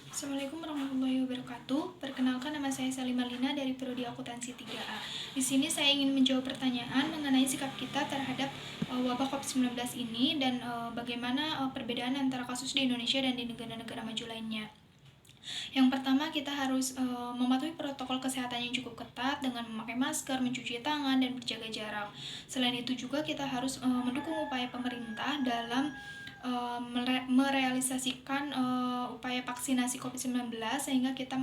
Assalamualaikum warahmatullahi wabarakatuh. Perkenalkan, nama saya Salima Lina dari Prodi Akuntansi 3A. Di sini saya ingin menjawab pertanyaan mengenai sikap kita terhadap wabah COVID-19 ini dan bagaimana perbedaan antara kasus di Indonesia dan di negara-negara maju lainnya. Yang pertama, kita harus mematuhi protokol kesehatan yang cukup ketat dengan memakai masker, mencuci tangan, dan berjaga jarak. Selain itu juga kita harus mendukung upaya pemerintah dalam merealisasikan upaya vaksinasi COVID-19 sehingga kita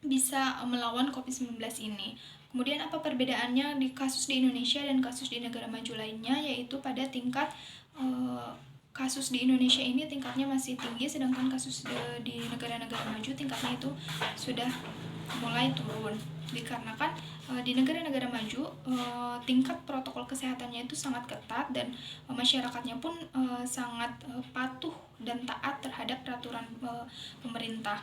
bisa melawan COVID-19 ini. Kemudian apa perbedaannya di kasus di Indonesia dan kasus di negara maju lainnya, yaitu pada tingkat kasus di Indonesia ini tingkatnya masih tinggi, sedangkan kasus di negara-negara maju tingkatnya itu sudah mulai turun. Dikarenakan di negara-negara maju tingkat protokol kesehatannya itu sangat ketat dan masyarakatnya pun sangat patuh dan taat terhadap peraturan pemerintah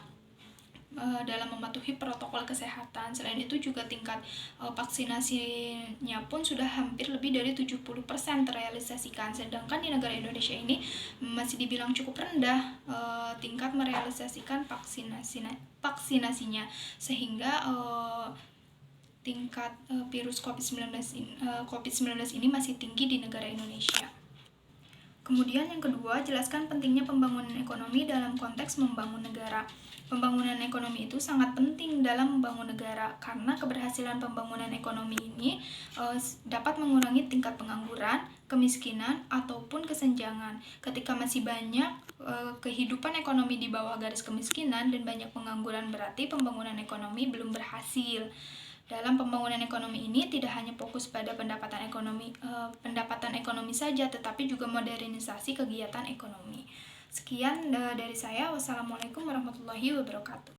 dalam mematuhi protokol kesehatan. Selain itu juga tingkat vaksinasinya pun sudah hampir lebih dari 70% terrealisasikan. Sedangkan di negara Indonesia ini masih dibilang cukup rendah tingkat merealisasikan vaksinasinya, sehingga tingkat virus COVID-19 ini masih tinggi di negara Indonesia. Kemudian yang kedua, jelaskan pentingnya pembangunan ekonomi dalam konteks membangun negara. Pembangunan ekonomi itu sangat penting dalam membangun negara karena keberhasilan pembangunan ekonomi ini dapat mengurangi tingkat pengangguran, kemiskinan, ataupun kesenjangan. Ketika masih banyak kehidupan ekonomi di bawah garis kemiskinan dan banyak pengangguran, berarti pembangunan ekonomi belum berhasil. Dalam pembangunan ekonomi ini tidak hanya fokus pada pendapatan ekonomi saja, tetapi juga modernisasi kegiatan ekonomi. Sekian dari saya. Wassalamualaikum warahmatullahi wabarakatuh.